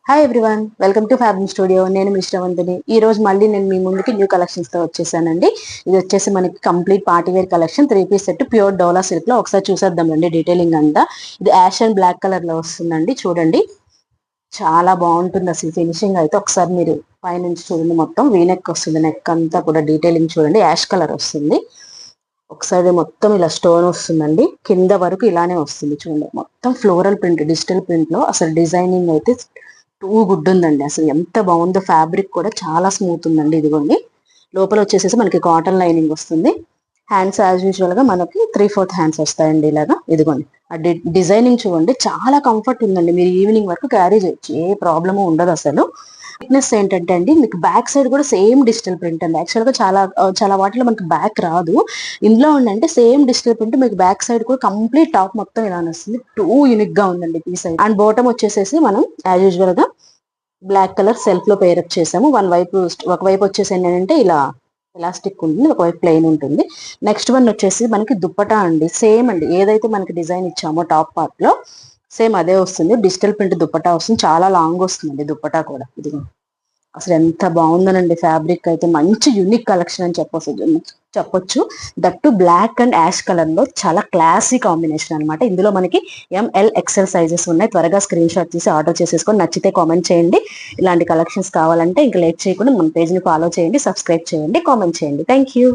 Hi everyone, welcome to fabric studio. నేను మీ శ్రవంతిని. ఈ రోజు మళ్ళీ నేను మీ ముందుకి న్యూ కలెక్షన్స్ తో వచ్చేసానండి. ఇది వచ్చేసి మనకి complete party wear collection, 3 piece set, pure dola silk లో. ఒకసారి చూసేద్దామండి డీటెయిలింగ్ అంతా. ఇది యాష్ అండ్ బ్లాక్ కలర్ లో వస్తుందండి. చూడండి, చాలా బాగుంటుంది అసలు ఫినిషింగ్ అయితే. ఒకసారి మీరు పైనుంచి చూడండి, మొత్తం వీనెక్ వస్తుంది. నెక్ అంతా కూడా డీటెయిలింగ్ చూడండి, యాష్ కలర్ వస్తుంది. ఒకసారి మొత్తం ఇలా స్టోన్ వస్తుందండి, కింద వరకు ఇలానే వస్తుంది. చూడండి, మొత్తం ఫ్లోరల్ ప్రింట్, డిజిటల్ ప్రింట్ లో. అసలు డిజైనింగ్ అయితే టూ గుడ్ ఉందండి. అసలు ఎంత బాగుందో. ఫ్యాబ్రిక్ కూడా చాలా స్మూత్ ఉందండి. ఇదిగోండి, లోపల వచ్చేసేసి మనకి కాటన్ లైనింగ్ వస్తుంది. హ్యాండ్స్ యాజ్ యూజువల్ గా మనకి 3/4 హ్యాండ్స్ వస్తాయండి ఇలాగా. ఇదిగోండి, ఆ డిజైనింగ్ చూడండి, చాలా కంఫర్ట్ ఉందండి. మీరు ఈవినింగ్ వరకు క్యారీ చేయొచ్చు, ఏ ప్రాబ్లము ఉండదు అసలు. థిక్నెస్ ఏంటంటే అండి, మీకు బ్యాక్ సైడ్ కూడా సేమ్ డిజిటల్ ప్రింట్ అండి. యాక్చువల్ గా చాలా వాటిలో మనకి బ్యాక్ రాదు. ఇందులో ఉండంటే సేమ్ డిజిటల్ ప్రింట్, మీకు బ్యాక్ సైడ్ కూడా కంప్లీట్ టాప్ మొత్తం ఇలా వస్తుంది. టూ యూనిక్ గా ఉందండి పీస్ అయితే. అండ్ బాటమ్ వచ్చేసేసి మనం యాజ్ యూజువల్ గా బ్లాక్ కలర్ సెల్ఫ్ లో పేరప్ చేసాము. ఒకవైపు వచ్చేసి ఏంటంటే ఇలా ఎలాస్టిక్ ఉంటుంది, ఒకవైపు ప్లెయిన్ ఉంటుంది. నెక్స్ట్ వన్ వచ్చేసి మనకి దుప్పటా అండి. సేమ్ అండి, ఏదైతే మనకి డిజైన్ ఇచ్చామో టాప్ పార్ట్ లో సేమ్ అదే వస్తుంది. డిజిటల్ ప్రింట్ దుప్పటా వస్తుంది. చాలా లాంగ్ వస్తుందండి దుప్పటా కూడా. ఇది అసలు ఎంత బాగుందనండి. ఫ్యాబ్రిక్ అయితే మంచి యూనిక్ కలెక్షన్ అని చెప్పొచ్చు. That black and ash colour లో చాలా క్లాసీ కాంబినేషన్ అనమాట. ఇందులో మనకి ML XL సైజెస్ ఉన్నాయి. త్వరగా స్క్రీన్ షాట్ తీసి ఆర్డర్ చేసేసుకొని నచ్చితే కామెంట్ చేయండి. ఇలాంటి కలెక్షన్స్ కావాలంటే ఇంకా లేట్ చేయకుండా మన పేజ్ ని ఫాలో చేయండి, సబ్స్క్రైబ్ చేయండి, కామెంట్ చేయండి. Thank you.